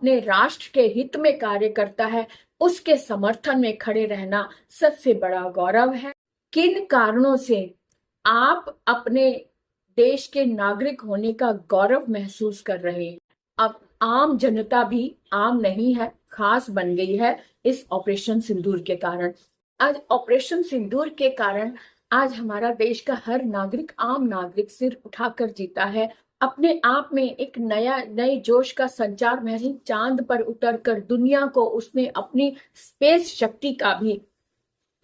अपने राष्ट्र के हित में कार्य करता है, उसके समर्थन में खड़े रहना सबसे बड़ा गौरव है। किन कारणों से आप अपने देश के नागरिक होने का गौरव महसूस कर रहे हैं? अब आम जनता भी आम नहीं है, खास बन गई है इस ऑपरेशन सिंदूर के कारण। आज ऑपरेशन सिंदूर के कारण आज हमारा देश का हर नागरिक, आम नागरिक सिर उठाकर जीता है। अपने आप में एक नए जोश का संचार महसूस, चांद पर उतरकर दुनिया को उसने अपनी स्पेस शक्ति का भी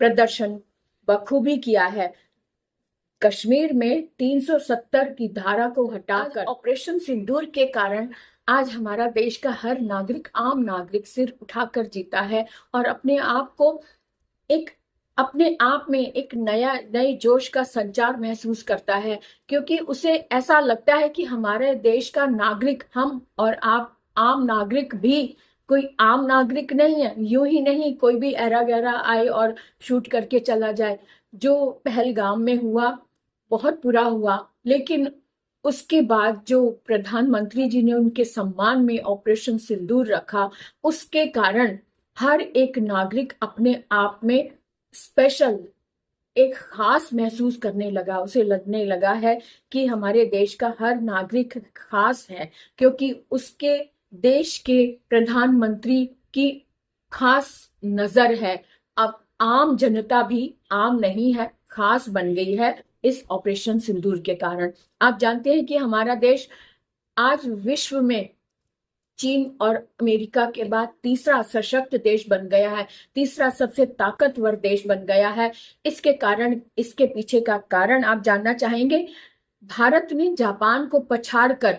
प्रदर्शन बखूबी किया है। कश्मीर में 370 की धारा को हटाकर ऑपरेशन सिंदूर के कारण आज हमारा देश का हर नागरिक, आम नागरिक सिर उठाकर जीता है और अपने आप में एक नए जोश का संचार महसूस करता है, क्योंकि उसे ऐसा लगता है कि हमारे देश का नागरिक, हम और आप आम नागरिक भी कोई आम नागरिक नहीं है। यूं ही नहीं कोई भी ऐरा गैरा आए और शूट करके चला जाए। जो पहलगाम में हुआ बहुत बुरा हुआ, लेकिन उसके बाद जो प्रधानमंत्री जी ने उनके सम्मान में ऑपरेशन सिंदूर रखा, उसके कारण हर एक नागरिक अपने आप में स्पेशल, एक खास महसूस करने लगा। उसे लगने लगा है कि हमारे देश का हर नागरिक खास है, क्योंकि उसके देश के प्रधानमंत्री की खास नजर है। अब आम जनता भी आम नहीं है, खास बन गई है इस ऑपरेशन सिंदूर के कारण। आप जानते हैं कि हमारा देश आज विश्व में चीन और अमेरिका के बाद तीसरा सशक्त देश बन गया है, तीसरा सबसे ताकतवर देश बन गया है। इसके कारण, इसके पीछे का कारण आप जानना चाहेंगे? भारत ने जापान को पछाड़कर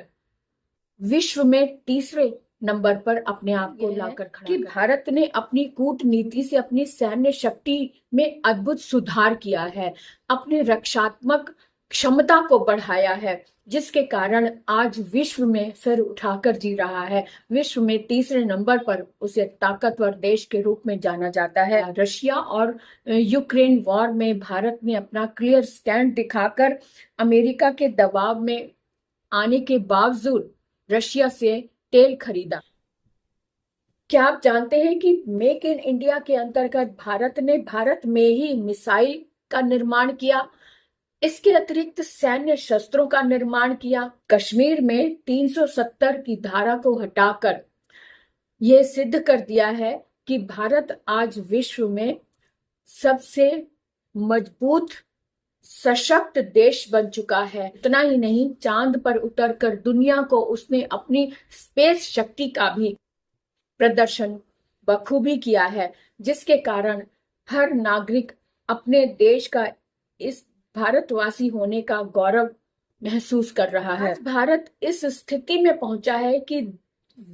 विश्व में तीसरे नंबर पर अपने आप को लाकर खड़ा कि भारत ने अपनी कूटनीति से अपनी सैन्य शक्ति में अद्भुत सुधार किया है, अपने रक्षात्मक क्षमता को बढ़ाया है, जिसके कारण आज विश्व में सिर उठाकर जी रहा है। विश्व में तीसरे नंबर पर उसे ताकतवर देश के रूप में जाना जाता है। रशिया और यूक्रेन वॉर में भारत ने अपना क्लियर स्टैंड दिखाकर अमेरिका के दबाव में आने के बावजूद रशिया से तेल खरीदा। क्या आप जानते हैं कि मेक इन इंडिया के अंतर्गत भारत ने भारत में ही मिसाइल का निर्माण किया, इसके अतिरिक्त सैन्य शस्त्रों का निर्माण किया। कश्मीर में 370 की धारा को हटाकर यह सिद्ध कर दिया है कि भारत आज विश्व में सबसे मजबूत सशक्त देश बन चुका है। इतना ही नहीं, चांद पर उतरकर दुनिया को उसने अपनी स्पेस शक्ति का भी प्रदर्शन बखूबी किया है, जिसके कारण हर नागरिक अपने देश का, इस भारतवासी होने का गौरव महसूस कर रहा है। आज भारत इस स्थिति में पहुंचा है कि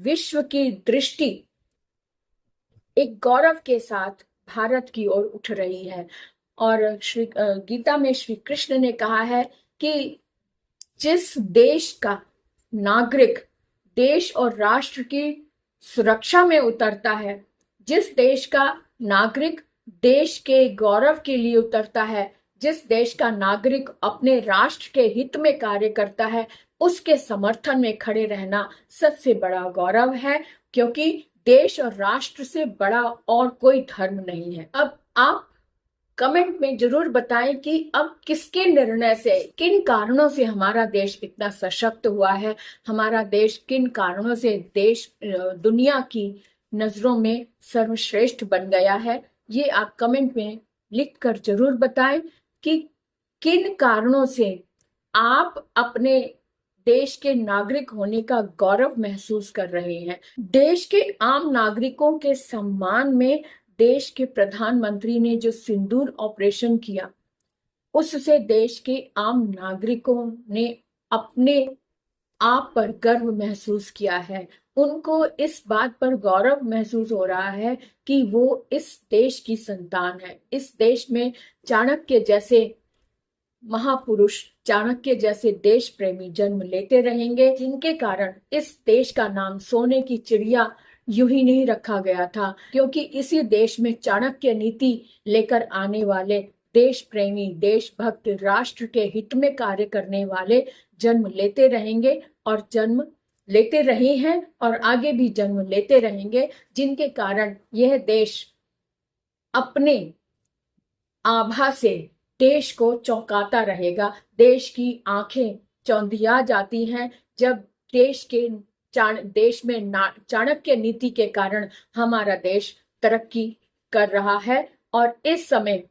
विश्व की दृष्टि एक गौरव के साथ भारत की ओर उठ रही है। और श्री गीता में श्री कृष्ण ने कहा है कि जिस देश का नागरिक देश और राष्ट्र की सुरक्षा में उतरता है, जिस देश का नागरिक देश के गौरव के लिए उतरता है, जिस देश का नागरिक अपने राष्ट्र के हित में कार्य करता है, उसके समर्थन में खड़े रहना सबसे बड़ा गौरव है, क्योंकि देश और राष्ट्र से बड़ा और कोई धर्म नहीं है। अब आप कमेंट में जरूर बताएं कि अब किसके निर्णय से, किन कारणों से हमारा देश इतना सशक्त हुआ है, हमारा देश किन कारणों से देश दुनिया की नजरों में सर्वश्रेष्ठ बन गया है। ये आप कमेंट में लिखकर जरूर बताएं कि किन कारणों से आप अपने देश के नागरिक होने का गौरव महसूस कर रहे हैं। देश के आम नागरिकों के सम्मान में देश के प्रधानमंत्री ने जो सिंदूर ऑपरेशन किया, उससे देश के आम नागरिकों ने अपने आप पर गर्व महसूस किया है। उनको इस बात पर गौरव महसूस हो रहा है कि वो इस देश की संतान है। इस देश में चाणक्य जैसे महापुरुष, चाणक्य जैसे देश प्रेमी जन्म लेते रहेंगे, जिनके कारण इस देश का नाम सोने की चिड़िया यूं ही नहीं रखा गया था, क्योंकि इसी देश में चाणक्य नीति लेकर आने वाले देश प्रेमी, देशभक्त, राष्ट्र के हित में कार्य करने वाले जन्म लेते रहेंगे और जन्म लेते रहे हैं और आगे भी जन्म लेते रहेंगे, जिनके कारण यह देश अपने आभा से देश को चौंकाता रहेगा। देश की आंखें चौंधिया जाती हैं जब देश में चाणक्य नीति के कारण हमारा देश तरक्की कर रहा है और इस समय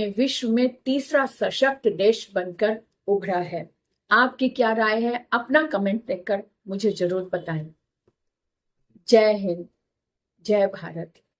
विश्व में तीसरा सशक्त देश बनकर उभरा है। आपकी क्या राय है? अपना कमेंट देकर मुझे जरूर बताएं। जय हिंद, जय भारत।